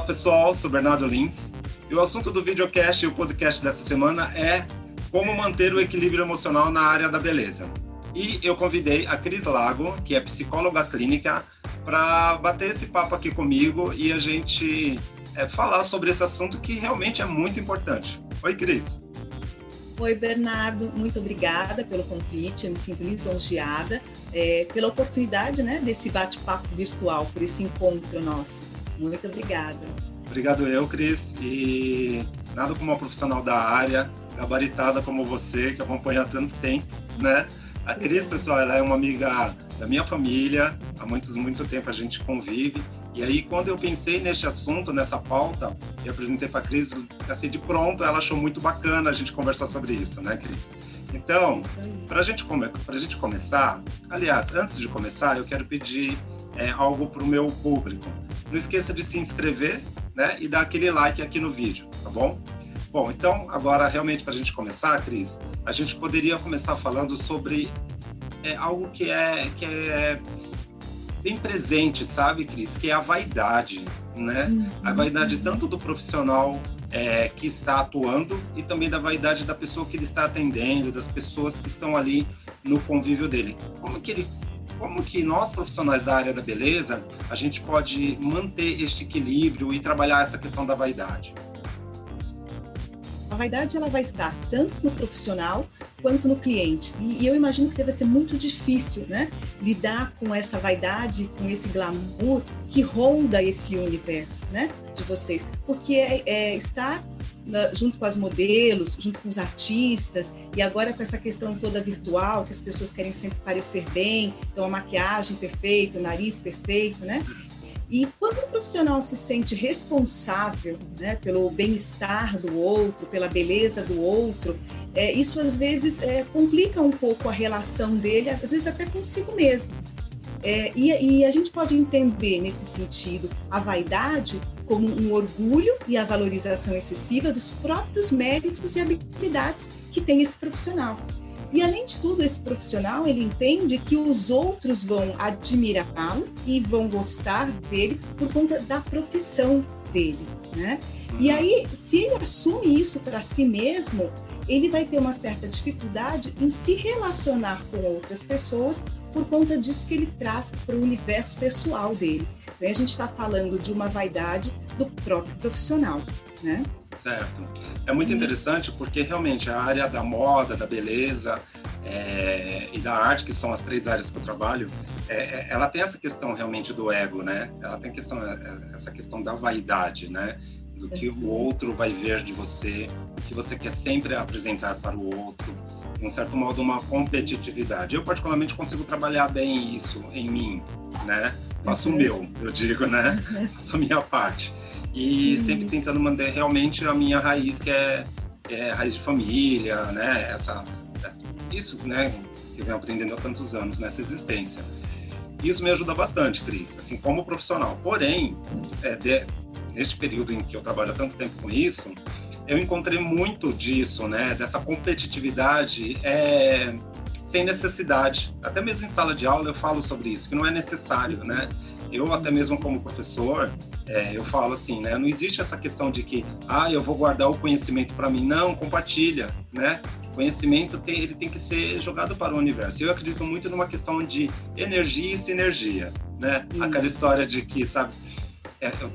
pessoal, sou Bernardo Lins e o assunto do videocast e o podcast dessa semana é como manter o equilíbrio emocional na área da beleza. E eu convidei a Cris Lago, que é psicóloga clínica, para bater esse papo aqui comigo e a gente falar sobre esse assunto que realmente é muito importante. Oi, Cris. Oi, Bernardo, muito obrigada pelo convite, eu me sinto lisonjeada pela oportunidade, desse bate-papo virtual, por esse encontro nosso. Muito obrigada. Obrigado eu, Cris, e nada como uma profissional da área, gabaritada como você, que acompanha há tanto tempo, né? A Cris, pessoal, ela é uma amiga da minha família, há muito tempo a gente convive, e aí quando eu pensei neste assunto, nessa pauta, e apresentei para a Cris, assim, de pronto, ela achou muito bacana a gente conversar sobre isso, né, Cris? Então, para a gente começar, aliás, antes de começar, eu quero pedir algo para o meu público. Não esqueça de se inscrever, né, e dar aquele like aqui no vídeo, tá bom? Bom, então, agora, realmente, para a gente começar, Cris, a gente poderia começar falando sobre algo que é bem presente, sabe, Cris? Que é a vaidade, né? A vaidade tanto do profissional que está atuando e também da vaidade da pessoa que ele está atendendo, das pessoas que estão ali no convívio dele. Como que nós, profissionais da área da beleza, a gente pode manter este equilíbrio e trabalhar essa questão da vaidade? A vaidade ela vai estar tanto no profissional quanto no cliente. E eu imagino que deve ser muito difícil, lidar com essa vaidade, com esse glamour que ronda esse universo, de vocês. Porque estar junto com as modelos, junto com os artistas, e agora com essa questão toda virtual, que as pessoas querem sempre parecer bem, então a maquiagem perfeita, o nariz perfeito, E quando o profissional se sente responsável, pelo bem-estar do outro, pela beleza do outro, isso às vezes complica um pouco a relação dele, às vezes até consigo mesmo. E a gente pode entender nesse sentido a vaidade como um orgulho e a valorização excessiva dos próprios méritos e habilidades que tem esse profissional. E, além de tudo, esse profissional, ele entende que os outros vão admirá-lo e vão gostar dele por conta da profissão dele, E aí, se ele assume isso para si mesmo, ele vai ter uma certa dificuldade em se relacionar com outras pessoas por conta disso que ele traz para o universo pessoal dele. Então, a gente está falando de uma vaidade do próprio profissional, Certo. É muito interessante porque realmente a área da moda, da beleza e da arte, que são as três áreas que eu trabalho, ela tem essa questão realmente do ego, Ela tem essa questão da vaidade, Do que o outro vai ver de você, o que você quer sempre apresentar para o outro, de um certo modo uma competitividade. Eu particularmente consigo trabalhar bem isso em mim, Faço o meu, eu digo, Faço a minha parte. E sempre tentando manter realmente a minha raiz, que é raiz de família, Isso, que eu venho aprendendo há tantos anos, nessa existência. Isso me ajuda bastante, Cris, assim, como profissional. Porém, neste período em que eu trabalho há tanto tempo com isso, eu encontrei muito disso, Dessa competitividade sem necessidade. Até mesmo em sala de aula eu falo sobre isso, que não é necessário, Eu, até mesmo como professor, eu falo assim, Não existe essa questão de que, eu vou guardar o conhecimento para mim. Não, compartilha, Conhecimento ele tem que ser jogado para o universo. Eu acredito muito numa questão de energia e sinergia, Aquela história de que, sabe,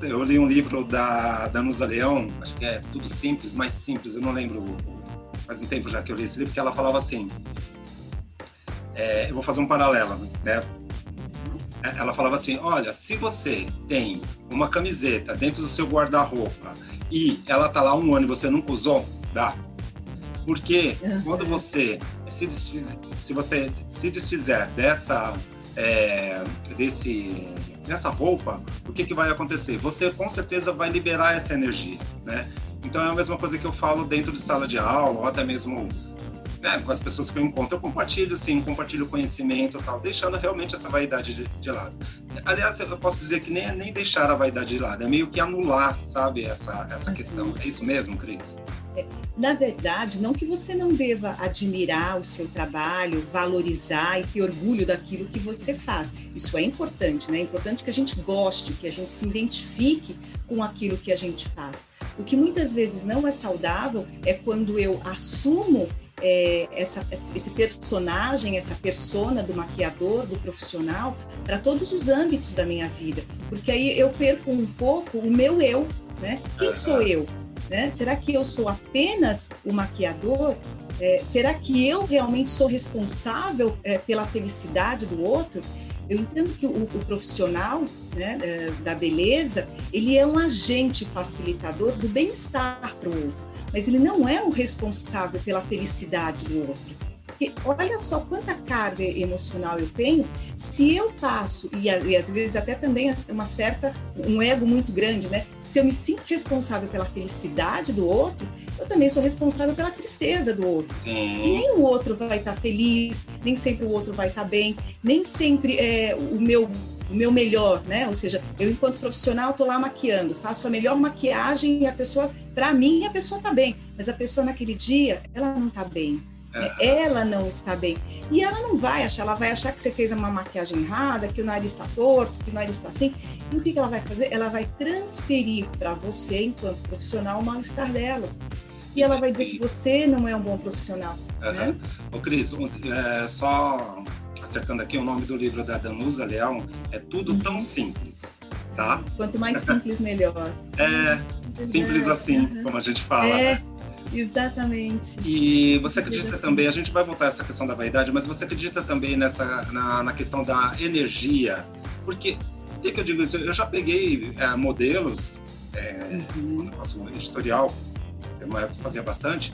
eu li um livro da Danusa Leão, acho que é Tudo Simples, Mais Simples, eu não lembro, faz um tempo já que eu li esse livro, que ela falava assim, eu vou fazer um paralelo, Ela falava assim, olha, se você tem uma camiseta dentro do seu guarda-roupa e ela tá lá há 1 ano e você nunca usou, dá. Porque quando você se desfizer dessa roupa, o que vai acontecer? Você com certeza vai liberar essa energia, Então é a mesma coisa que eu falo dentro de sala de aula, ou até mesmo com as pessoas que eu encontro, eu compartilho, sim, compartilho conhecimento e tal, deixando realmente essa vaidade de lado. Aliás, eu posso dizer que nem deixar a vaidade de lado, é meio que anular, sabe, essa questão. É isso mesmo, Cris? Na verdade, não que você não deva admirar o seu trabalho, valorizar e ter orgulho daquilo que você faz. Isso é importante, né? É importante que a gente goste, que a gente se identifique com aquilo que a gente faz. O que muitas vezes não é saudável é quando eu assumo esse personagem, essa persona do maquiador, do profissional, para todos os âmbitos da minha vida. Porque aí eu perco um pouco o meu eu, né? Quem sou eu? Né? Será que eu sou apenas o maquiador? Será que eu realmente sou responsável pela felicidade do outro? Eu entendo que o profissional, né, da beleza, ele é um agente facilitador do bem-estar para o outro, mas ele não é o responsável pela felicidade do outro. Porque olha só quanta carga emocional eu tenho se eu passo, e às vezes até também um ego muito grande, né? Se eu me sinto responsável pela felicidade do outro, eu também sou responsável pela tristeza do outro. E nem o outro vai estar feliz, nem sempre o outro vai estar bem, nem sempre o meu melhor, né? Ou seja, eu enquanto profissional estou lá maquiando, faço a melhor maquiagem e a pessoa, para mim, a pessoa está bem, mas a pessoa naquele dia, ela não está bem. Ela não está bem. E ela não vai achar, ela vai achar que você fez uma maquiagem errada, que o nariz está torto, que o nariz está assim. E o que ela vai fazer? Ela vai transferir para você, enquanto profissional, o mal-estar dela. E ela vai dizer que você não é um bom profissional. Né? Ô, Cris, só acertando aqui o nome do livro da Danusa Leão, é Tudo Tão Simples, tá? Quanto mais simples, melhor. Simples assim, como a gente fala, né? Exatamente. E você acredita também, a gente vai voltar a essa questão da vaidade, mas você acredita também na questão da energia? Porque, por que eu digo isso? Eu já peguei modelos, quando eu faço editorial, uma época que fazia bastante,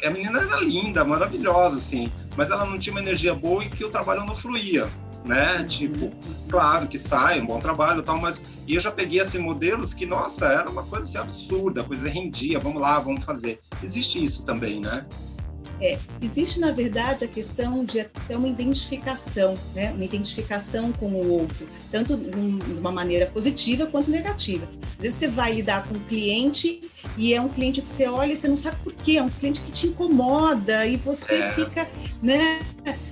a menina era linda, maravilhosa, assim, mas ela não tinha uma energia boa e que o trabalho não fluía, né? Tipo, claro que sai, um bom trabalho e tal, mas... E eu já peguei, assim, modelos que, nossa, era uma coisa, assim, absurda, a coisa rendia, vamos lá, vamos fazer. Existe isso também, né? Existe, na verdade, a questão de até uma identificação, né? Uma identificação com o outro, tanto de uma maneira positiva quanto negativa. Às vezes você vai lidar com um cliente e é um cliente que você olha e você não sabe por quê, é um cliente que te incomoda e você fica, né?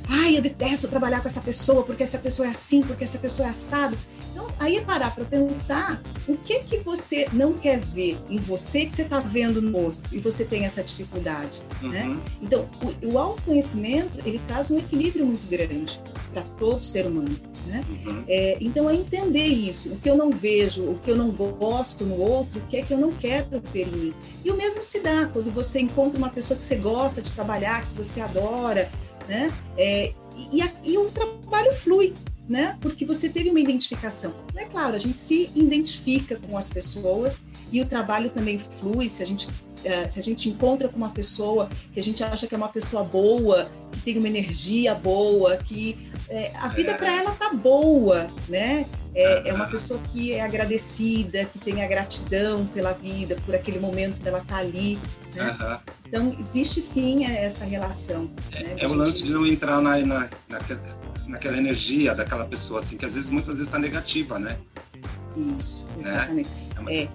Ai, eu detesto trabalhar com essa pessoa, porque essa pessoa é assim, porque essa pessoa é assado. Então, aí é parar para pensar o que você não quer ver em você que você está vendo no outro e você tem essa dificuldade, né? Então, o autoconhecimento, ele traz um equilíbrio muito grande para todo ser humano, né? Então, é entender isso, o que eu não vejo, o que eu não gosto no outro, o que é que eu não quero ver em mim. E o mesmo se dá quando você encontra uma pessoa que você gosta de trabalhar, que você adora, né? E o trabalho flui, né? Porque você teve uma identificação. É claro, a gente se identifica com as pessoas e o trabalho também flui. Se a gente encontra com uma pessoa que a gente acha que é uma pessoa boa, que tem uma energia boa, que a vida para ela tá boa, né? É uma pessoa que é agradecida, que tem a gratidão pela vida, por aquele momento dela estar ali, né? Então, existe sim essa relação. Né? O lance de não entrar naquela energia daquela pessoa, assim, que muitas vezes está negativa, né? Isso, exatamente. Né?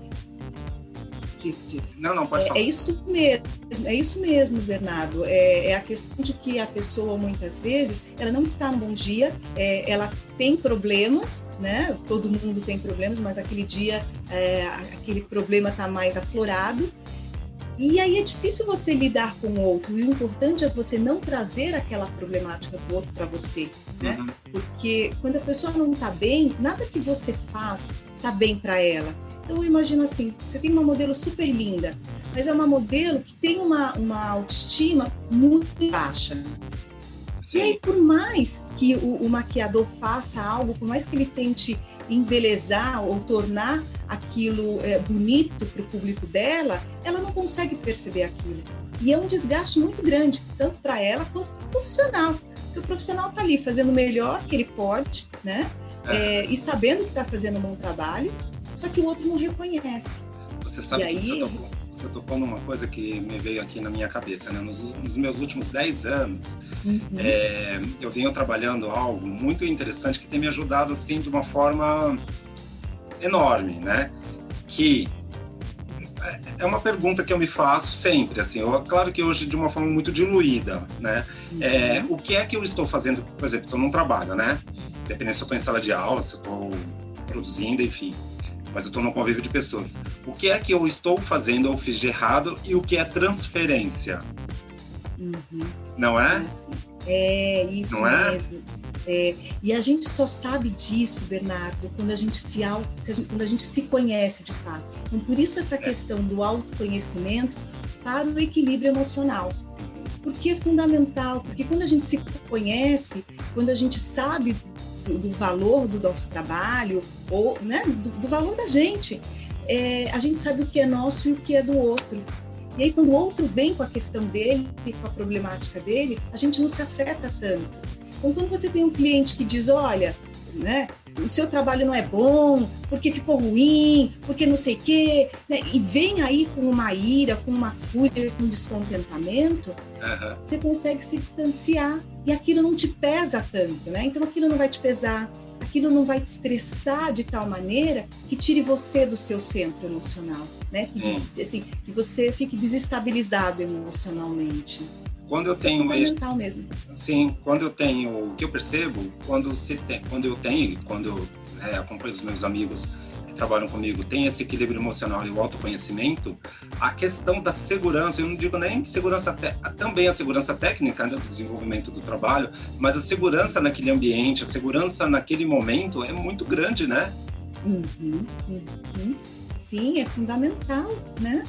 Diz. Não, pode falar. É isso mesmo, Bernardo. É a questão de que a pessoa, muitas vezes, ela não está no bom dia, ela tem problemas, né? Todo mundo tem problemas, mas aquele dia, aquele problema está mais aflorado. E aí é difícil você lidar com o outro. E o importante é você não trazer aquela problemática do outro para você, né? Porque quando a pessoa não está bem, nada que você faz está bem para ela. Então eu imagino assim, você tem uma modelo super linda, mas é uma modelo que tem uma autoestima muito baixa. Sim. E aí, por mais que o maquiador faça algo, por mais que ele tente embelezar ou tornar aquilo bonito para o público dela, ela não consegue perceber aquilo. E é um desgaste muito grande, tanto para ela quanto para o profissional. Porque o profissional está ali fazendo o melhor que ele pode, né? E sabendo que está fazendo um bom trabalho, só que o outro não reconhece. Você sabe você tocou numa coisa que me veio aqui na minha cabeça, né? Nos meus últimos 10 anos, eu venho trabalhando algo muito interessante que tem me ajudado, assim, de uma forma enorme, né? Que é uma pergunta que eu me faço sempre, assim, claro que hoje de uma forma muito diluída, né? O que é que eu estou fazendo, por exemplo, estou num trabalho, né? Dependendo se eu estou em sala de aula, se eu estou produzindo, enfim, mas eu estou num convívio de pessoas. O que é que eu estou fazendo ou fiz de errado e o que é transferência? Não é? É isso não é? mesmo. E a gente só sabe disso, Bernardo, quando a gente quando a gente se conhece de fato. Então, por isso essa questão do autoconhecimento para o equilíbrio emocional. Porque é fundamental, porque quando a gente se conhece, quando a gente sabe do valor do nosso trabalho, ou, né, do valor da gente, a gente sabe o que é nosso e o que é do outro. E aí, quando o outro vem com a questão dele, com a problemática dele, a gente não se afeta tanto. Então, quando você tem um cliente que diz, olha, né, o seu trabalho não é bom, porque ficou ruim, porque não sei o quê, né, e vem aí com uma ira, com uma fúria, com um descontentamento, você consegue se distanciar e aquilo não te pesa tanto, né? Então, aquilo não vai te pesar, aquilo não vai te estressar de tal maneira que tire você do seu centro emocional, né? Que você fique desestabilizado emocionalmente. Quando eu tenho fundamental mesmo. Sim, quando eu tenho, o que eu percebo, quando eu acompanho os meus amigos que trabalham comigo, tem esse equilíbrio emocional e o autoconhecimento, a questão da segurança, eu não digo nem segurança, também a segurança técnica, né, do desenvolvimento do trabalho, mas a segurança naquele ambiente, a segurança naquele momento é muito grande, né? Sim, é fundamental, né?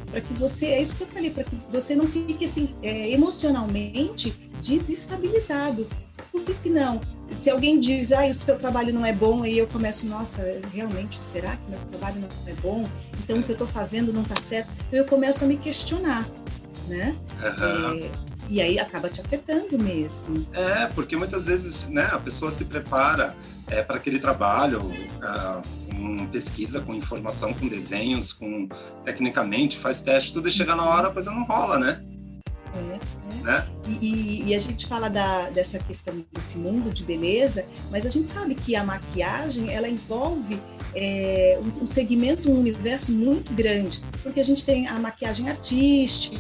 Para que você, é isso que eu falei, para que você não fique assim, emocionalmente desestabilizado, porque senão, se alguém diz, o seu trabalho não é bom, aí eu começo, nossa, realmente, será que meu trabalho não é bom? Então o que eu estou fazendo não está certo? Então eu começo a me questionar, né? E aí acaba te afetando mesmo. Porque muitas vezes, né, a pessoa se prepara para aquele trabalho, com pesquisa, com informação, com desenhos, tecnicamente, faz teste, tudo, e chega na hora, a coisa não rola, né? Né? E a gente fala dessa questão desse mundo de beleza, mas a gente sabe que a maquiagem, ela envolve um segmento, um universo muito grande, porque a gente tem a maquiagem artística,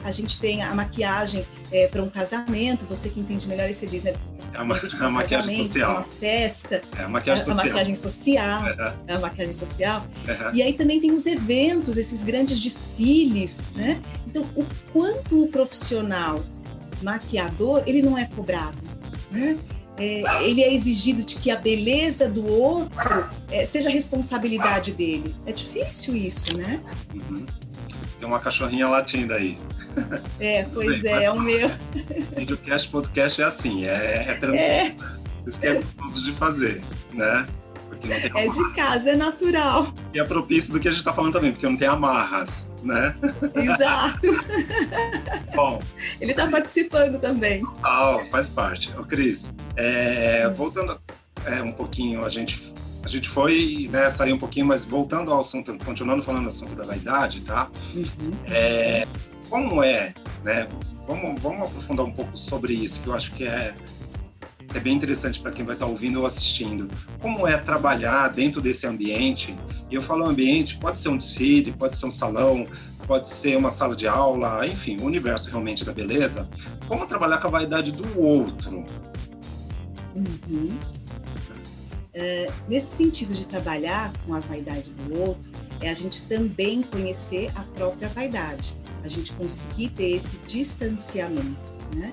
a gente tem a maquiagem para um casamento, você que entende melhor, aí você diz, né? A maquiagem social. Uma festa. A maquiagem social. A maquiagem social. E aí também tem os eventos, esses grandes desfiles, né? Então, o quanto o profissional maquiador, ele não é cobrado, né? Ele é exigido de que a beleza do outro seja responsabilidade dele. É difícil isso, né? Tem uma cachorrinha latindo aí. Pois bem, é o meu. Videocast, podcast é assim, tranquilo. Isso que é gostoso de fazer, né? Porque não tem de casa, é natural. E é propício do que a gente está falando também, porque não tem amarras, né? Exato. Bom. Ele está participando também. Faz parte. Cris, voltando um pouquinho, a gente foi, né, sair um pouquinho, mas voltando ao assunto, continuando falando do assunto da vaidade, tá? Como né? Vamos aprofundar um pouco sobre isso, que eu acho que é bem interessante para quem vai estar ouvindo ou assistindo. Como é trabalhar dentro desse ambiente? E eu falo ambiente, pode ser um desfile, pode ser um salão, pode ser uma sala de aula, enfim, o universo realmente da beleza. Como trabalhar com a vaidade do outro? Nesse sentido de trabalhar com a vaidade do outro, a gente também conhecer a própria vaidade, a gente conseguir ter esse distanciamento, né?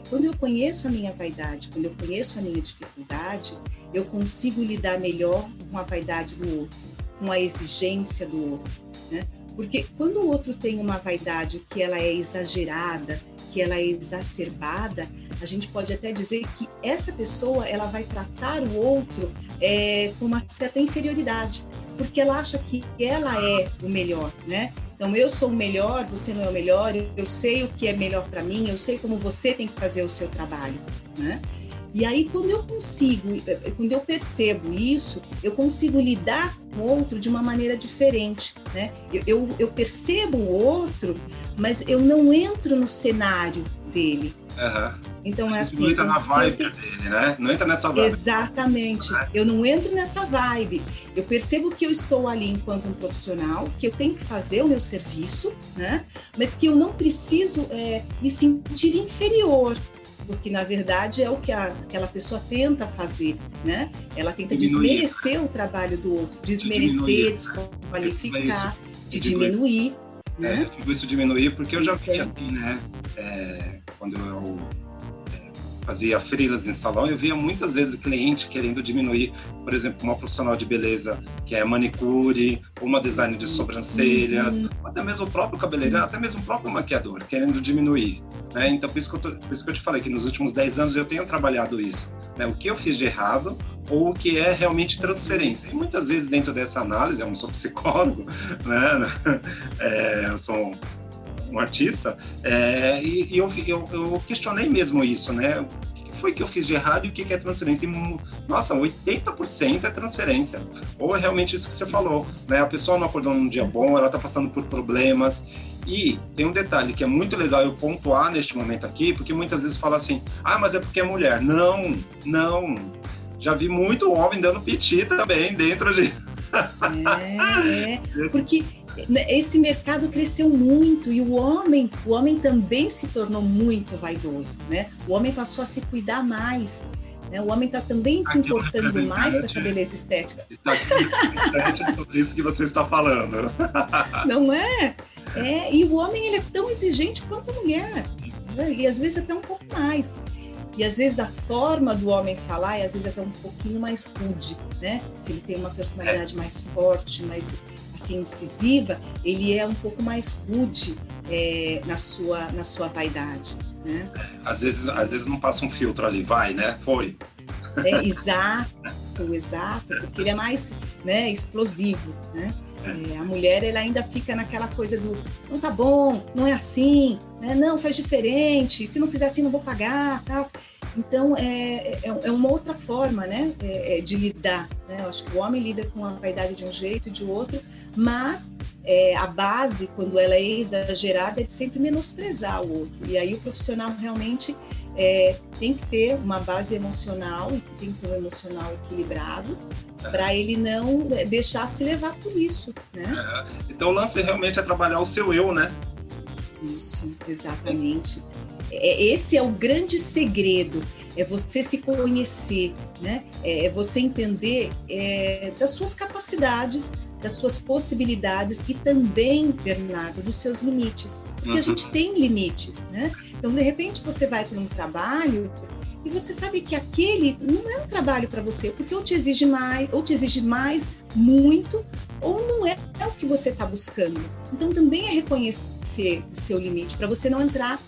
Quando eu conheço a minha vaidade, quando eu conheço a minha dificuldade, eu consigo lidar melhor com a vaidade do outro, com a exigência do outro, né? Porque quando o outro tem uma vaidade que ela é exagerada, que ela é exacerbada, a gente pode até dizer que essa pessoa ela vai tratar o outro com uma certa inferioridade, porque ela acha que ela é o melhor, né? Então, eu sou o melhor, você não é o melhor, eu sei o que é melhor para mim, eu sei como você tem que fazer o seu trabalho, né? E aí, quando eu percebo isso, eu consigo lidar com o outro de uma maneira diferente, né? Eu percebo o outro, mas eu não entro no cenário dele. Então, é assim... Não entra na vibe dele, né? Não entra nessa vibe. Exatamente. Eu não entro nessa vibe. Eu percebo que eu estou ali enquanto um profissional, que eu tenho que fazer o meu serviço, né? Mas que eu não preciso me sentir inferior, porque, na verdade, é o que aquela pessoa tenta fazer, né? Ela tenta desmerecer o trabalho do outro, desmerecer, desqualificar, diminuir. Né? Eu digo isso diminuir porque eu já vi assim, né? Quando eu fazia freelas em salão, eu via muitas vezes cliente querendo diminuir, por exemplo, uma profissional de beleza que é manicure, uma design de sobrancelhas, até mesmo o próprio cabeleireiro, até mesmo o próprio maquiador, querendo diminuir. Né? Então, por isso que eu te falei que nos últimos 10 anos eu tenho trabalhado isso. Né? O que eu fiz de errado ou o que é realmente transferência. E muitas vezes dentro dessa análise, eu não sou psicólogo, né? Eu sou um artista, e eu questionei mesmo isso, né? O que foi que eu fiz de errado e o que é transferência? E, nossa, 80% é transferência. Ou é realmente isso que você falou, né? A pessoa não acordou num dia bom, ela está passando por problemas. E tem um detalhe que é muito legal eu pontuar neste momento aqui, porque muitas vezes fala assim, mas é porque é mulher. Não. Já vi muito homem dando piti também dentro de... Porque esse mercado cresceu muito e o homem também se tornou muito vaidoso, né? O homem passou a se cuidar mais, né? O homem está também se importando mais com essa beleza estética. É sobre isso que você está falando. Não é? E o homem ele é tão exigente quanto a mulher, né? E às vezes até um pouco mais. E às vezes a forma do homem falar é às vezes até um pouquinho mais rude, né? Se ele tem uma personalidade mais forte, mais assim, incisiva, ele é um pouco mais rude na sua vaidade, né? Às vezes não passa um filtro ali, vai, né? Foi. Exato, porque ele é mais, né, explosivo, né? A mulher, ela ainda fica naquela coisa do não tá bom, não é assim, né? Não, faz diferente, se não fizer assim não vou pagar, tal. Então, é uma outra forma, né, de lidar, né? Eu acho que o homem lida com a vaidade de um jeito e de outro, mas a base, quando ela é exagerada, é de sempre menosprezar o outro. E aí o profissional realmente tem que ter uma base emocional e tem que ter um emocional equilibrado para ele não deixar se levar por isso, né? Então o lance realmente é trabalhar o seu eu, né? Isso, exatamente. Esse é o grande segredo, é você se conhecer, né? É você entender das suas capacidades, das suas possibilidades e também, Bernardo, dos seus limites. Porque a gente tem limites, né? Então, de repente, você vai para um trabalho e você sabe que aquele não é um trabalho para você, porque ou te exige mais, muito, ou não é o que você está buscando. Então, também é reconhecer o seu limite, para você não entrar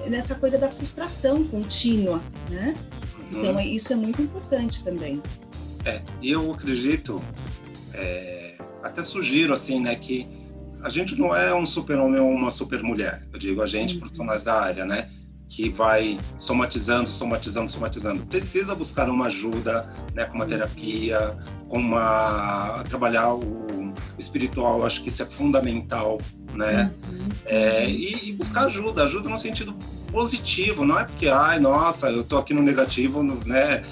nessa coisa da frustração contínua, né? Então, isso é muito importante também. E eu acredito, até sugiro, assim, né, que a gente não é um super-homem ou uma super-mulher. Eu digo a gente, profissionais da área, né? Que vai somatizando. Precisa buscar uma ajuda, né, com uma terapia, trabalhar o espiritual, acho que isso é fundamental, né? E buscar ajuda no sentido positivo, não é porque, nossa, eu tô aqui no negativo, né,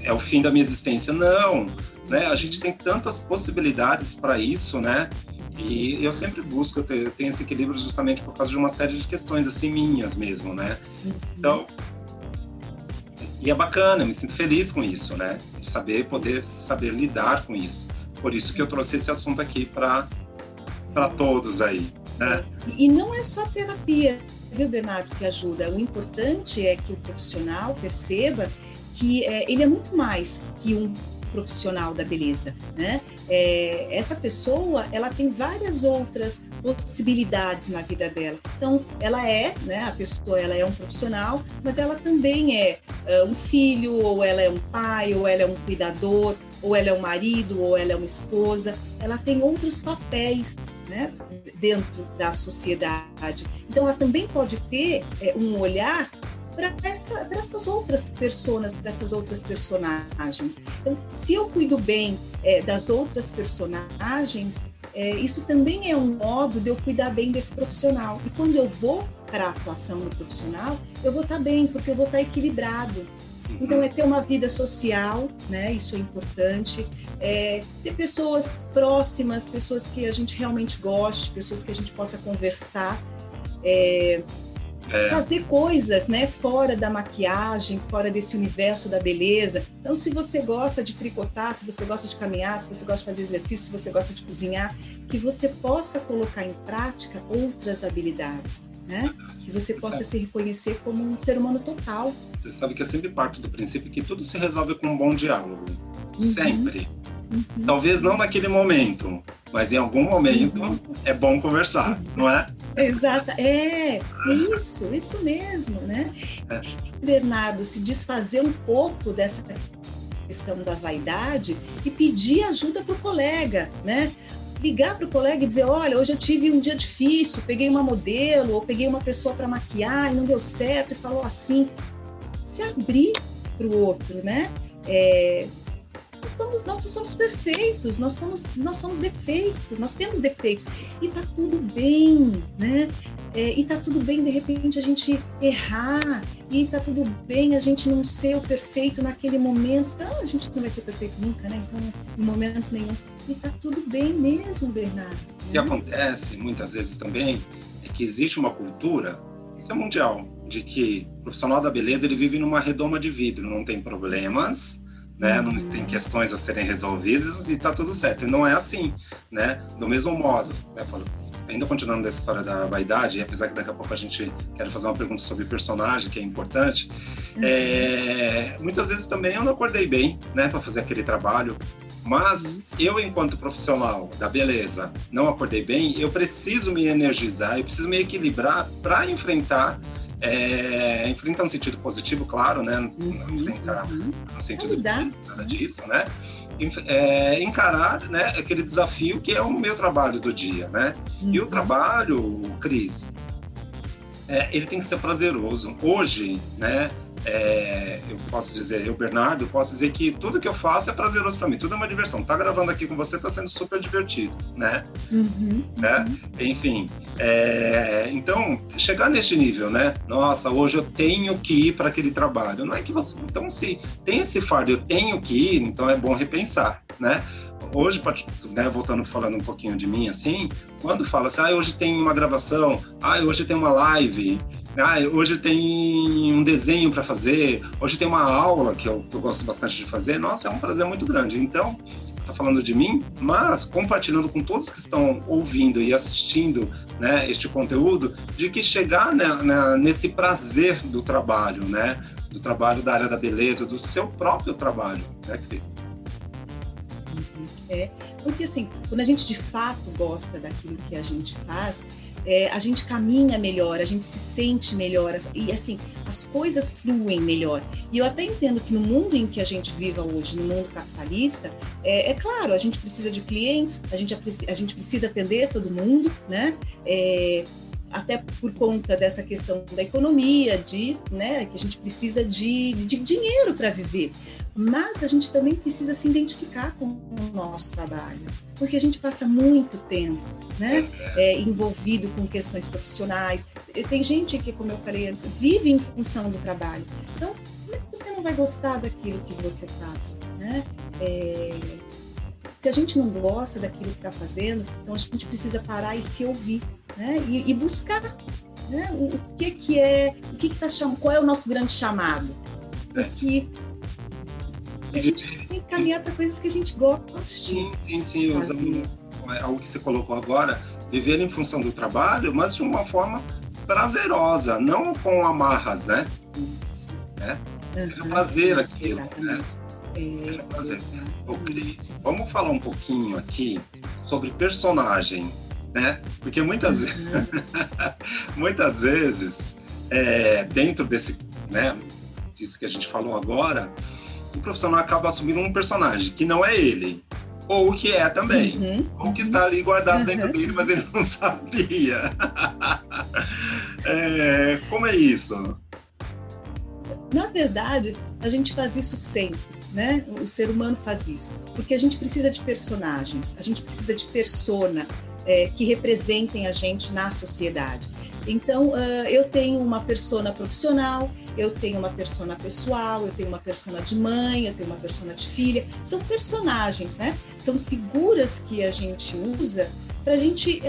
é o fim da minha existência. Não, né? A gente tem tantas possibilidades para isso, né? E eu sempre busco, eu tenho esse equilíbrio justamente por causa de uma série de questões assim minhas mesmo, né? Então, e é bacana, eu me sinto feliz com isso, né? De poder saber lidar com isso. Por isso que eu trouxe esse assunto aqui para todos aí, né? E não é só terapia, viu, Bernardo, que ajuda. O importante é que o profissional perceba que ele é muito mais que um profissional da beleza, né? Essa pessoa, ela tem várias outras possibilidades na vida dela. Então, né? A pessoa, ela é um profissional, mas ela também é um filho, ou ela é um pai, ou ela é um cuidador, ou ela é um marido, ou ela é uma esposa. Ela tem outros papéis, né, dentro da sociedade. Então, ela também pode ter um olhar para essas outras personas, para essas outras personagens. Então, se eu cuido bem das outras personagens, isso também é um modo de eu cuidar bem desse profissional. E quando eu vou para a atuação no profissional, eu vou estar bem, porque eu vou estar equilibrado. Então, é ter uma vida social, né? Isso é importante. Ter pessoas próximas, pessoas que a gente realmente goste, pessoas que a gente possa conversar. Fazer coisas, né, fora da maquiagem, fora desse universo da beleza. Então, se você gosta de tricotar, se você gosta de caminhar, se você gosta de fazer exercício, se você gosta de cozinhar, que você possa colocar em prática outras habilidades, né? Que você possa se reconhecer como um ser humano total. Você sabe que eu sempre parto do princípio que tudo se resolve com um bom diálogo. Sempre. Talvez não naquele momento, mas em algum momento é bom conversar, não é? Exato, isso mesmo, né? Bernardo, se desfazer um pouco dessa questão da vaidade e pedir ajuda para o colega, né? Ligar para o colega e dizer, olha, hoje eu tive um dia difícil, peguei uma modelo ou peguei uma pessoa para maquiar e não deu certo e falou assim. Se abrir para o outro, né? Nós não somos perfeitos, nós somos defeitos, nós temos defeitos. E tá tudo bem, né? E tá tudo bem, de repente, a gente errar, e tá tudo bem a gente não ser o perfeito naquele momento. Então, a gente não vai ser perfeito nunca, né? Então, em momento nenhum. E tá tudo bem mesmo, Bernardo. O que acontece, muitas vezes também, é que existe uma cultura, isso é mundial, de que o profissional da beleza, ele vive numa redoma de vidro, não tem problemas, né? Não tem questões a serem resolvidas e tá tudo certo. E não é assim, né? Do mesmo modo, né? Ainda continuando dessa história da vaidade, apesar que daqui a pouco a gente quer fazer uma pergunta sobre personagem, que é importante, muitas vezes também eu não acordei bem, né, para fazer aquele trabalho, mas eu, enquanto profissional da beleza, não acordei bem, eu preciso me energizar, eu preciso me equilibrar para enfrentar no sentido positivo, claro, né? Não enfrentar no sentido de nada disso, né? Encarar, né, aquele desafio que é o meu trabalho do dia, né? E o trabalho, Cris, ele tem que ser prazeroso. Hoje, né? Eu posso dizer, Bernardo, posso dizer que tudo que eu faço é prazeroso para mim, tudo é uma diversão. Tá gravando aqui com você, tá sendo super divertido, né? Né? Enfim, então, chegar neste nível, né? Nossa, hoje eu tenho que ir para aquele trabalho. Não é que você... Então, se tem esse fardo, eu tenho que ir, então é bom repensar, né? Hoje, né, voltando, falando um pouquinho de mim, assim, quando fala assim, hoje tem uma gravação, hoje tem uma live... hoje tem um desenho para fazer, hoje tem uma aula que eu gosto bastante de fazer. Nossa, é um prazer muito grande. Então, tá falando de mim, mas compartilhando com todos que estão ouvindo e assistindo, né, este conteúdo, de que chegar nesse prazer do trabalho, né, do trabalho da área da beleza, do seu próprio trabalho, né, Cris? Porque assim, quando a gente de fato gosta daquilo que a gente faz, a gente caminha melhor, a gente se sente melhor, e assim, as coisas fluem melhor. E eu até entendo que no mundo em que a gente vive hoje, no mundo capitalista, claro, a gente precisa de clientes, a gente precisa atender todo mundo, né? Até por conta dessa questão da economia, né, que a gente precisa de dinheiro para viver. Mas a gente também precisa se identificar com o nosso trabalho, porque a gente passa muito tempo, né, envolvido com questões profissionais. Tem gente que, como eu falei antes, vive em função do trabalho. Então, como é que você não vai gostar daquilo que você faz, né? Se a gente não gosta daquilo que está fazendo, então a gente precisa parar e se ouvir, né? E buscar, né? O que está chamando, qual é o nosso grande chamado? Porque a gente tem que caminhar para coisas que a gente goste. Sim. Usando algo que você colocou agora, viver em função do trabalho, mas de uma forma prazerosa, não com amarras, né? Isso. Seja prazer aquilo, exatamente. Né? Prazer. Cris, vamos falar um pouquinho aqui sobre personagem, né? Porque muitas vezes, dentro desse, né, disso que a gente falou agora, o profissional acaba assumindo um personagem que não é ele, ou que é também, ou que está ali guardado dentro dele, mas ele não sabia. Como é isso? Na verdade, a gente faz isso sempre, né? O ser humano faz isso, porque a gente precisa de personagens, a gente precisa de persona que representem a gente na sociedade. Então, eu tenho uma persona profissional, eu tenho uma persona pessoal, eu tenho uma persona de mãe, eu tenho uma persona de filha. São personagens, né? São figuras que a gente usa para a gente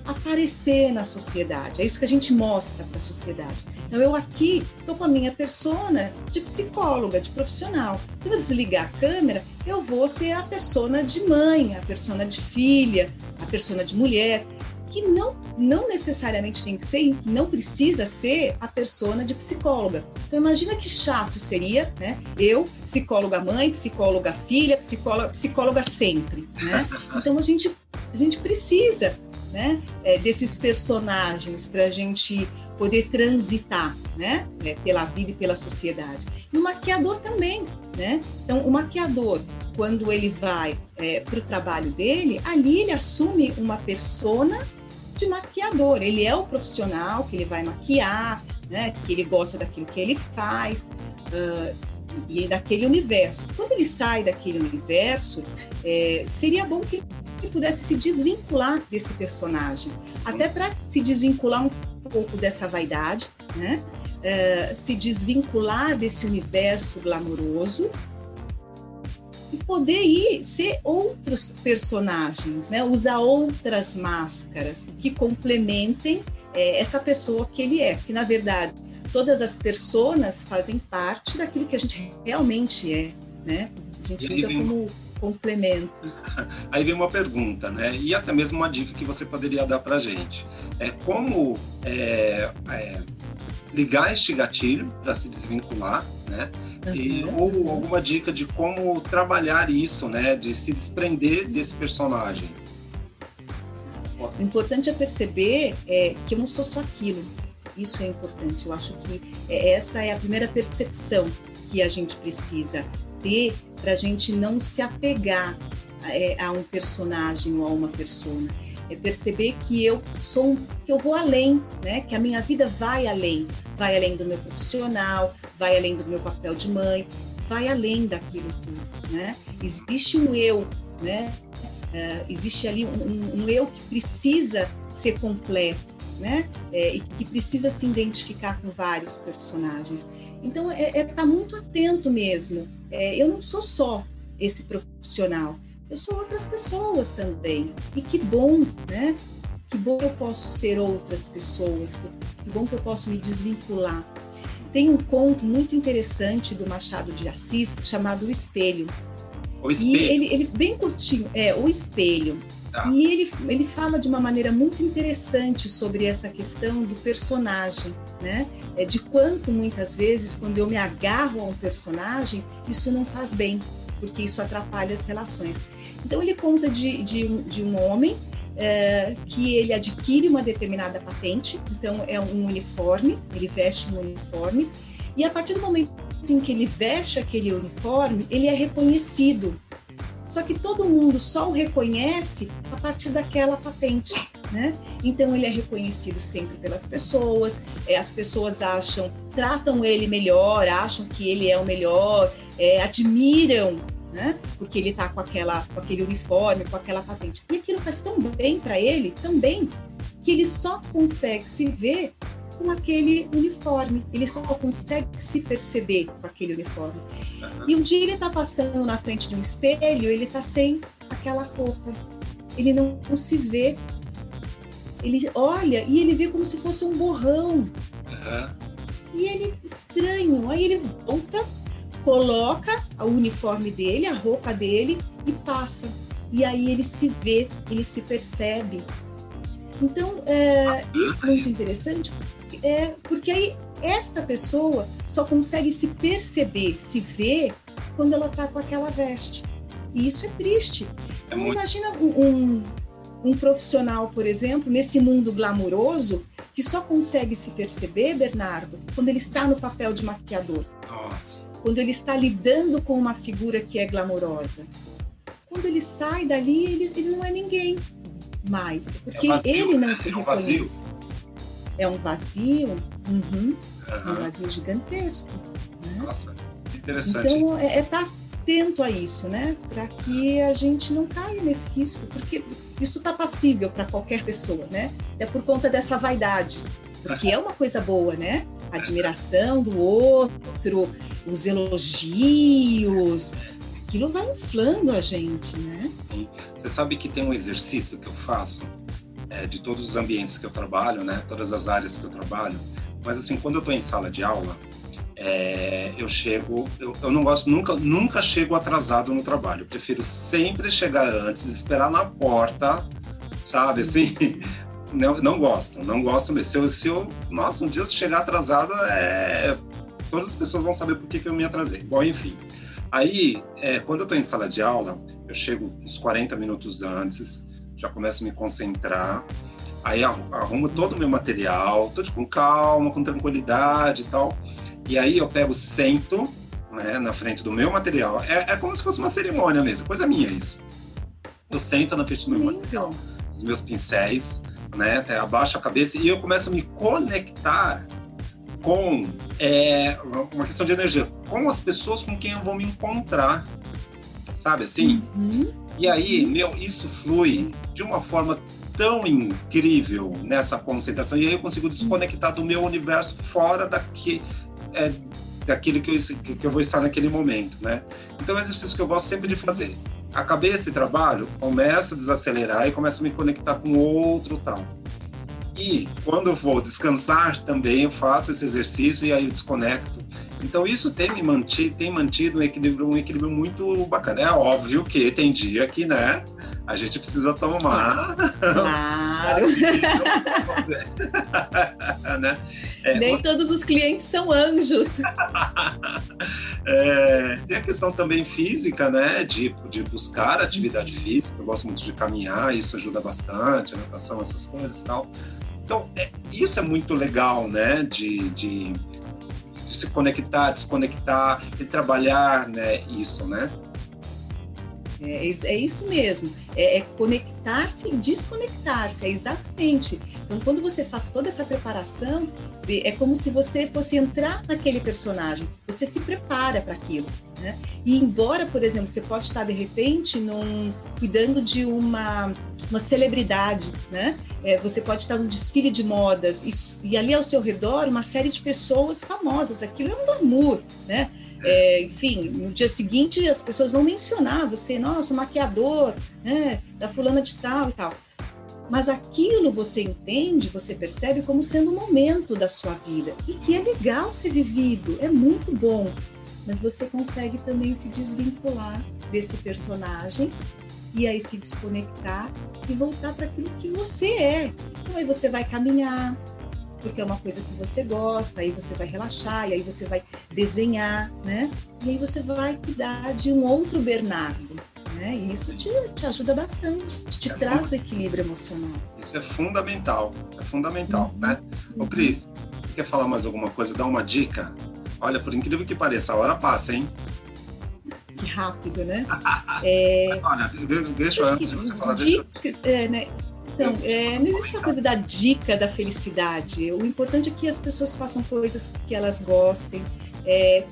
aparecer na sociedade. É isso que a gente mostra para a sociedade. Então, eu aqui estou com a minha persona de psicóloga, de profissional. Quando eu desligar a câmera, eu vou ser a persona de mãe, a persona de filha, a persona de mulher, que não necessariamente tem que ser, não precisa ser a persona de psicóloga. Então, imagina que chato seria, né? Eu, psicóloga mãe, psicóloga filha, psicóloga sempre, né? Então, a gente precisa, né, desses personagens para a gente poder transitar, né, pela vida e pela sociedade. E o maquiador também, né? Então, o maquiador, quando ele vai para o trabalho dele, ali ele assume uma persona de maquiador. Ele é o profissional que ele vai maquiar, né, que ele gosta daquilo que ele faz, e daquele universo. Quando ele sai daquele universo, seria bom que ele pudesse se desvincular desse personagem, até para se desvincular um pouco dessa vaidade, né? Se desvincular desse universo glamouroso e poder ser outros personagens, né? Usar outras máscaras que complementem essa pessoa que ele é, porque na verdade todas as personas fazem parte daquilo que a gente realmente é, né? A gente usa como complemento. Aí vem uma pergunta, né? E até mesmo uma dica que você poderia dar para a gente. Como ligar este gatilho para se desvincular, né? Ou alguma dica de como trabalhar isso, né? De se desprender desse personagem. O importante é perceber que eu não sou só aquilo. Isso é importante. Eu acho que essa é a primeira percepção que a gente precisa ter para a gente não se apegar a um personagem ou a uma persona. É perceber que eu vou além, né? Que a minha vida vai além do meu profissional, vai além do meu papel de mãe, vai além daquilo tudo, né? Existe um eu, né? Existe ali um eu que precisa ser completo, né? E que precisa se identificar com vários personagens. Então, tá muito atento mesmo. Eu não sou só esse profissional, eu sou outras pessoas também. E que bom, né? Que bom que eu posso ser outras pessoas, que bom que eu posso me desvincular. Tem um conto muito interessante do Machado de Assis chamado O Espelho. O Espelho? E ele bem curtinho, O Espelho. Ah. E ele fala de uma maneira muito interessante sobre essa questão do personagem, né? De quanto muitas vezes, quando eu me agarro a um personagem, isso não faz bem, porque isso atrapalha as relações. Então ele conta de um homem que ele adquire uma determinada patente, então é um uniforme, ele veste um uniforme, e a partir do momento em que ele veste aquele uniforme, ele é reconhecido. Só que todo mundo só o reconhece a partir daquela patente, né? Então ele é reconhecido sempre pelas pessoas, as pessoas tratam ele melhor, acham que ele é o melhor, admiram, né? Porque ele está com aquele uniforme, com aquela patente. E aquilo faz tão bem para ele, também, que ele só consegue se ver com aquele uniforme, ele só consegue se perceber com aquele uniforme. E um dia ele está passando na frente de um espelho, ele está sem aquela roupa, ele não se vê, ele olha e ele vê como se fosse um borrão. E ele, estranho, aí ele volta, coloca o uniforme dele, a roupa dele e passa. E aí ele se vê, ele se percebe. Então, isso é muito interessante, porque aí esta pessoa só consegue se perceber, se ver, quando ela está com aquela veste. E isso é triste. Então, imagina um profissional, por exemplo, nesse mundo glamouroso, que só consegue se perceber, Bernardo, quando ele está no papel de maquiador. Nossa. Quando ele está lidando com uma figura que é glamourosa. Quando ele sai dali, ele não é ninguém mais, porque ele não se reconhece. É um vazio, um vazio gigantesco. né? Nossa, que interessante. Então, estar atento a isso, né? Para que a gente não caia nesse risco, porque isso está passível para qualquer pessoa, né? É por conta dessa vaidade, porque é uma coisa boa, né? A admiração do outro, os elogios, aquilo vai inflando a gente, né? Você sabe que tem um exercício que eu faço, de todos os ambientes que eu trabalho, né? Todas as áreas que eu trabalho, mas assim, quando eu estou em sala de aula, eu não gosto, nunca chego atrasado no trabalho. Eu prefiro sempre chegar antes, esperar na porta, sabe, assim, não gosto mesmo. Nossa, um dia se chegar atrasado, todas as pessoas vão saber por que eu me atrasei. Bom, enfim. Aí, quando eu estou em sala de aula, eu chego uns 40 minutos antes, já começo a me concentrar, aí arrumo todo o meu material, tudo com calma, com tranquilidade e tal. E aí eu sento, né, na frente do meu material. É como se fosse uma cerimônia mesmo, coisa minha isso. Eu sento na frente do meu material, os meus pincéis, né, até abaixo a cabeça, e eu começo a me conectar com uma questão de energia, com as pessoas com quem eu vou me encontrar, sabe assim? E aí, isso flui de uma forma tão incrível nessa concentração, e aí eu consigo desconectar do meu universo fora daquilo que eu vou estar naquele momento, né? Então é um exercício que eu gosto sempre de fazer. Acabei esse trabalho, começo a desacelerar e começo a me conectar com outro tal. E quando eu vou descansar também, eu faço esse exercício e aí eu desconecto. Então isso tem mantido um equilíbrio muito bacana. É óbvio que tem dia que, né, a gente precisa tomar. Claro. Né? Nem todos os clientes são anjos. Tem a questão também física, né, de buscar atividade física. Eu gosto muito de caminhar, isso ajuda bastante, a natação, essas coisas e tal. Então, isso é muito legal, né, de se conectar, desconectar e trabalhar, né, isso, né? É isso mesmo, é conectar-se e desconectar-se, exatamente. Então, quando você faz toda essa preparação, é como se você fosse entrar naquele personagem, você se prepara para aquilo, né? E embora, por exemplo, você pode estar, de repente, cuidando de uma celebridade, né? Você pode estar num desfile de modas e ali ao seu redor uma série de pessoas famosas, aquilo é um glamour, né? Enfim, no dia seguinte as pessoas vão mencionar você, nossa, o maquiador, né, da fulana de tal e tal. Mas aquilo você entende, você percebe como sendo um momento da sua vida e que é legal ser vivido, é muito bom. Mas você consegue também se desvincular desse personagem e aí se desconectar e voltar para aquilo que você é. Então aí você vai caminhar, porque é uma coisa que você gosta, aí você vai relaxar, e aí você vai desenhar, né? E aí você vai cuidar de um outro Bernardo, né? E isso te ajuda bastante, te traz o equilíbrio emocional. Isso é fundamental, né? Ô Cris, quer falar mais alguma coisa? Dá uma dica? Olha, por incrível que pareça, a hora passa, hein? Que rápido, né? Olha, deixa eu antes de você falar. Dicas, né? Então, não existe a coisa da dica da felicidade. O importante é que as pessoas façam coisas que elas gostem,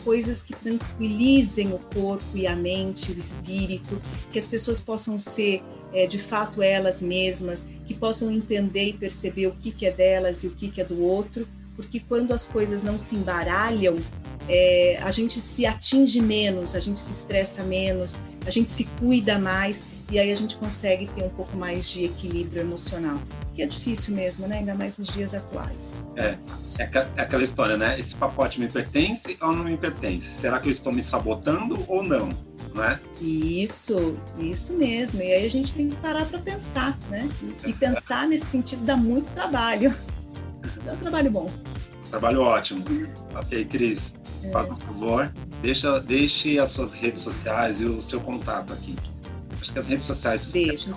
coisas que tranquilizem o corpo e a mente, o espírito, que as pessoas possam ser, de fato, elas mesmas, que possam entender e perceber o que é delas e o que é do outro, porque quando as coisas não se embaralham, a gente se atinge menos, a gente se estressa menos, a gente se cuida mais, e aí a gente consegue ter um pouco mais de equilíbrio emocional, que é difícil mesmo, né? Ainda mais nos dias atuais. É aquela história, né? Esse pacote me pertence ou não me pertence? Será que eu estou me sabotando ou não? Né? Isso mesmo. E aí a gente tem que parar para pensar, né? E pensar nesse sentido dá muito trabalho. Dá um trabalho bom. Trabalho ótimo. Ok, Cris, faz um favor, deixe as suas redes sociais e o seu contato aqui. Acho que as redes sociais... Deixa.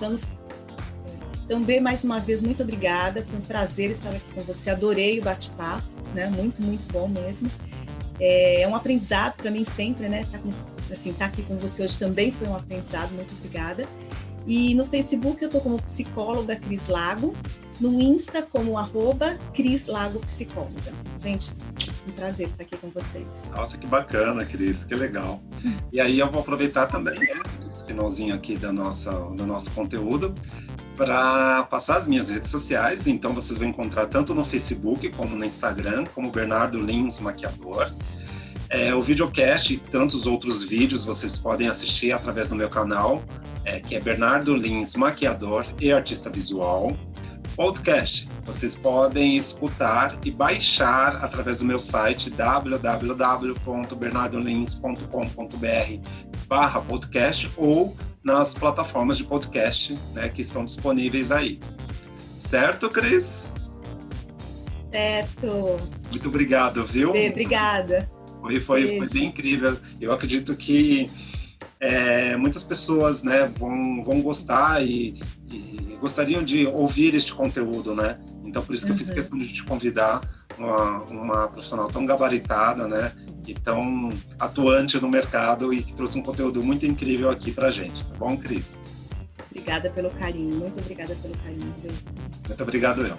Então, B, mais uma vez, muito obrigada. Foi um prazer estar aqui com você. Adorei o bate-papo, né? Muito, muito bom mesmo. É um aprendizado para mim sempre, né? Tá aqui com você hoje também foi um aprendizado. Muito obrigada. E no Facebook eu estou como psicóloga Cris Lago. No Insta como @Cris Lago Psicóloga. Gente, Um prazer estar aqui com vocês. Nossa, que bacana, Cris, que legal. E aí eu vou aproveitar também, né, esse finalzinho aqui do nosso conteúdo para passar as minhas redes sociais. Então vocês vão encontrar tanto no Facebook como no Instagram, como Bernardo Lins Maquiador. O videocast e tantos outros vídeos vocês podem assistir através do meu canal, que é Bernardo Lins Maquiador e Artista Visual. Podcast, vocês podem escutar e baixar através do meu site www.bernardolins.com.br/podcast ou nas plataformas de podcast, né, que estão disponíveis aí. Certo, Cris? Certo. Muito obrigado, viu? Obrigada. Foi bem incrível. Eu acredito que muitas pessoas, né, vão gostar e gostariam de ouvir este conteúdo, né? Então, por isso que eu fiz questão de te convidar, uma profissional tão gabaritada, né? E tão atuante no mercado e que trouxe um conteúdo muito incrível aqui pra gente. Tá bom, Cris? Obrigada pelo carinho. Muito obrigada pelo carinho. Muito obrigado, eu.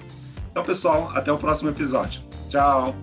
Então, pessoal, até o próximo episódio. Tchau!